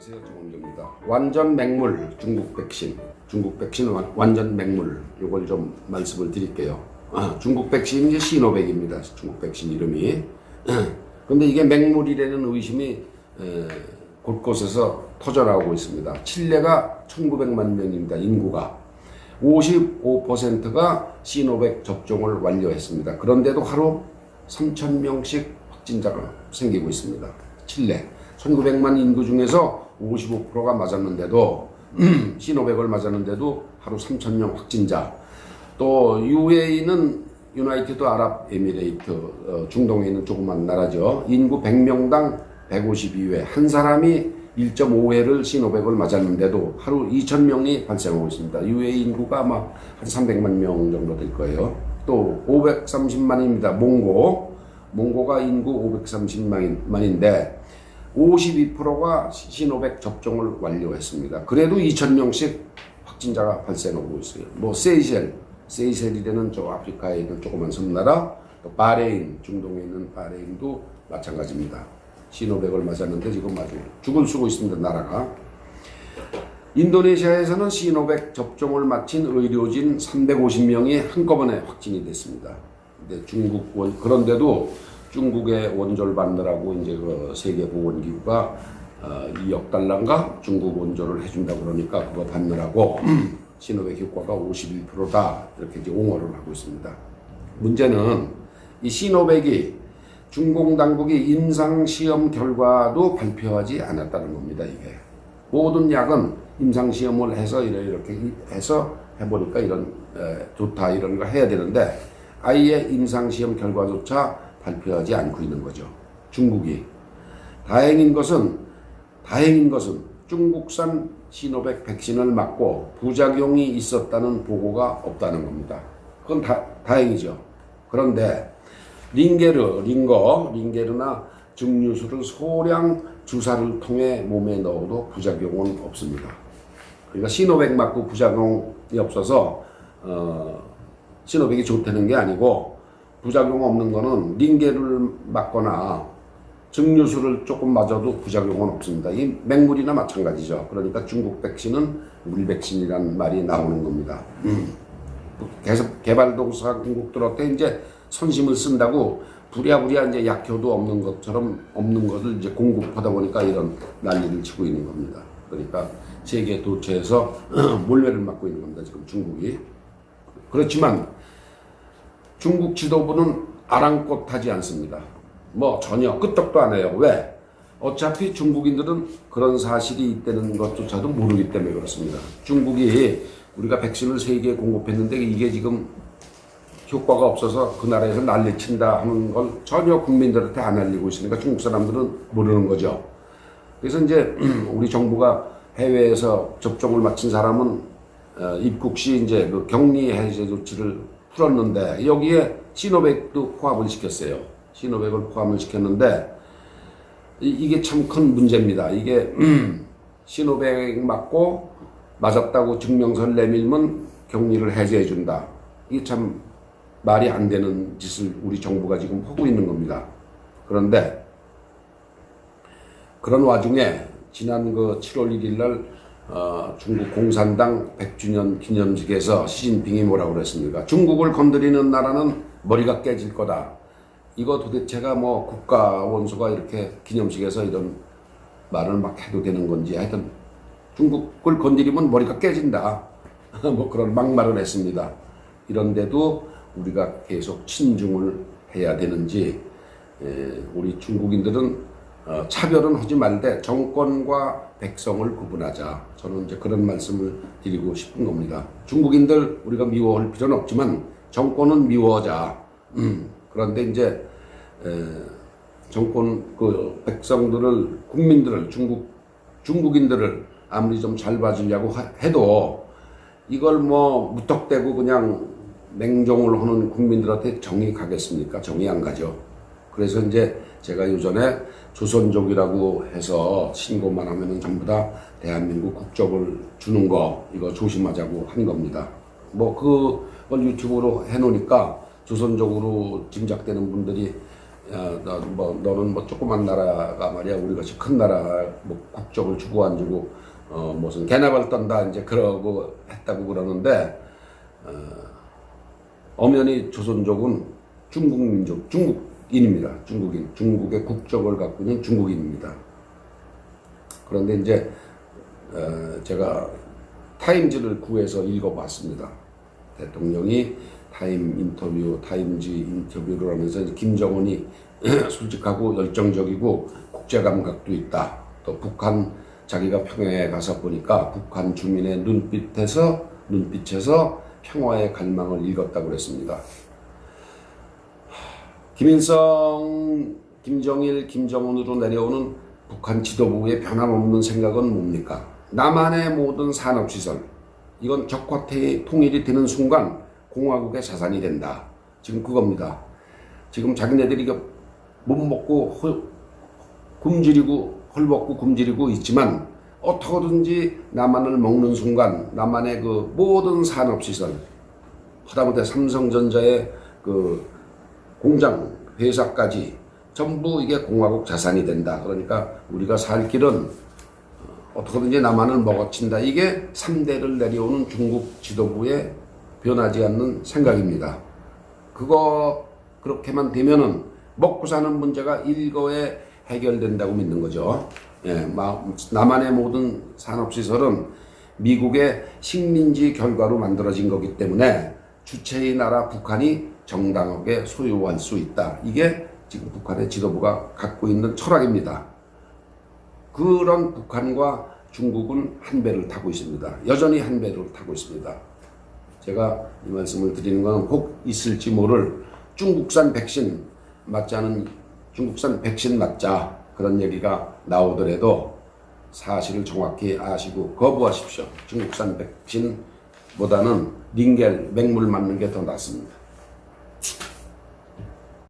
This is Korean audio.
안녕하세요, 정원규입니다. 완전 맹물 중국 백신, 완전 맹물, 이걸 좀 말씀을 드릴게요. 중국 백신이 이제 시노백입니다. 중국 백신 이름이. 근데 이게 맹물이라는 의심이 곳곳에서 터져나오고 있습니다. 칠레가 1900만 명입니다. 인구가 55%가 시노백 접종을 완료했습니다. 그런데도 하루 3,000명씩 확진자가 생기고 있습니다. 칠레 1900만 인구 중에서 55%가 맞았는데도 시노백을 맞았는데도 하루 3,000명 확진자. 또 UAE는 유나이티드 아랍에미레이트, 중동에 있는 조그만 나라죠. 인구 100명당 152회, 한 사람이 1.5회를 시노백을 맞았는데도 하루 2,000명이 발생하고 있습니다. UAE 인구가 아마 한 300만 명 정도 될 거예요. 또 530만입니다. 몽고가 인구 530만인데 52%가 시노백 접종을 완료했습니다. 그래도 2,000명씩 확진자가 발생하고 있어요. 뭐 세이셀이라는 저 아프리카에 있는 조그만 섬나라, 또 바레인, 중동에 있는 바레인도 마찬가지입니다. 시노백을 맞았는데 지금 아주 죽을 쓰고 있습니다, 나라가. 인도네시아에서는 시노백 접종을 마친 의료진 350명이 한꺼번에 확진이 됐습니다. 근데 그런데도 중국의 원조를 받느라고 이제 그 세계보건기구가 2억 달러인가 중국 원조를 해준다고 그러니까 그거 받느라고 시노백 효과가 51%다 이렇게 이제 옹호를 하고 있습니다. 문제는 이 시노백이 중국 당국이 임상시험 결과도 발표하지 않았다는 겁니다. 이게 모든 약은 임상시험을 해서 이렇게 해서 해보니까 이런 좋다 이런 거 해야 되는데 아예 임상시험 결과조차 발표하지 않고 있는 거죠. 중국이. 다행인 것은 중국산 시노백 백신을 맞고 부작용이 있었다는 보고가 없다는 겁니다. 그건 다행이죠. 그런데 링게르나 증류수를 소량 주사를 통해 몸에 넣어도 부작용은 없습니다. 그러니까 시노백 맞고 부작용이 없어서 시노백이 좋다는 게 아니고 부작용 없는 거는 링게를 맞거나 증류수를 조금 맞아도 부작용은 없습니다. 이 맹물이나 마찬가지죠. 그러니까 중국 백신은 물백신이라는 말이 나오는 겁니다. 계속 개발도상국들한테 이제 선심을 쓴다고 부랴부랴 이제 약효도 없는 것처럼 없는 것을 이제 공급하다 보니까 이런 난리를 치고 있는 겁니다. 그러니까 세계 도처에서 몰매를 맞고 있는 겁니다. 지금 중국이. 그렇지만 중국 지도부는 아랑곳하지 않습니다. 뭐 전혀 끄떡도 안 해요. 왜? 어차피 중국인들은 그런 사실이 있다는 것조차도 모르기 때문에 그렇습니다. 중국이 우리가 백신을 세계에 공급했는데 이게 지금 효과가 없어서 그 나라에서 난리친다 하는 걸 전혀 국민들한테 안 알리고 있으니까 중국 사람들은 모르는 거죠. 그래서 이제 우리 정부가 해외에서 접종을 마친 사람은 입국 시 이제 그 격리 해제 조치를 풀었는데 여기에 시노백도 포함을 시켰어요. 시노백을 포함을 시켰는데 이게 참 큰 문제입니다. 이게 시노백 맞고 맞았다고 증명서를 내밀면 격리를 해제해 준다. 이게 참 말이 안 되는 짓을 우리 정부가 지금 하고 있는 겁니다. 그런데 그런 와중에 지난 그 7월 1일 날 중국 공산당 100주년 기념식에서 시진핑이 뭐라고 그랬습니까? 중국을 건드리는 나라는 머리가 깨질 거다. 이거 도대체가 뭐 국가 원수가 이렇게 기념식에서 이런 말을 막 해도 되는 건지 하여튼 중국을 건드리면 머리가 깨진다. 뭐 그런 막말을 했습니다. 이런데도 우리가 계속 친중을 해야 되는지 우리 중국인들은 차별은 하지 말되 정권과 백성을 구분하자. 저는 이제 그런 말씀을 드리고 싶은 겁니다. 중국인들 우리가 미워할 필요는 없지만 정권은 미워하자. 그런데 이제 정권 그 백성들을 국민들을 중국인들을 아무리 좀 잘 봐주려고 해도 이걸 뭐 무턱대고 그냥 맹종을 하는 국민들한테 정이 가겠습니까? 정이 안 가죠. 그래서 이제 제가 요전에 조선족이라고 해서 신고만 하면은 전부 다 대한민국 국적을 주는 거 이거 조심하자고 한 겁니다. 뭐 그걸 유튜브로 해놓으니까 조선족으로 짐작되는 분들이 야, 너는 뭐 조그만 나라가 말이야 우리 같이 큰 나라 뭐 국적을 주고 안 주고 무슨 개나발 떤다 이제 그러고 했다고 그러는데 엄연히 조선족은 중국 민족, 중국인입니다. 중국인, 중국의 국적을 갖고 있는 중국인입니다. 그런데 이제 제가 타임즈를 구해서 읽어봤습니다. 대통령이 타임지 인터뷰를 하면서 김정은이 솔직하고 열정적이고 국제 감각도 있다. 또 북한 자기가 평양에 가서 보니까 북한 주민의 눈빛에서 평화의 갈망을 읽었다고 그랬습니다. 김일성, 김정일, 김정은으로 내려오는 북한 지도부의 변함없는 생각은 뭡니까? 남한의 모든 산업시설, 이건 적화 통일이 되는 순간 공화국의 자산이 된다. 지금 그겁니다. 지금 자기네들이 못 먹고 굶주리고 헐벗고 굶주리고 있지만 어떻게든지 남한을 먹는 순간 남한의 그 모든 산업시설, 하다못해 삼성전자의 그 공장, 회사까지 전부 이게 공화국 자산이 된다. 그러니까 우리가 살 길은 어떻게든지 남한을 먹어친다. 이게 3대를 내려오는 중국 지도부의 변하지 않는 생각입니다. 그렇게만 되면은 먹고 사는 문제가 일거에 해결된다고 믿는 거죠. 예, 남한의 모든 산업시설은 미국의 식민지 결과로 만들어진 거기 때문에 주체의 나라 북한이 정당하게 소유할 수 있다. 이게 지금 북한의 지도부가 갖고 있는 철학입니다. 그런 북한과 중국은 한 배를 타고 있습니다. 여전히 한 배를 타고 있습니다. 제가 이 말씀을 드리는 건 혹 있을지 모를 중국산 백신 맞자는 중국산 백신 맞자 그런 얘기가 나오더라도 사실을 정확히 아시고 거부하십시오. 중국산 백신보다는 링겔 맹물 맞는 게 더 낫습니다.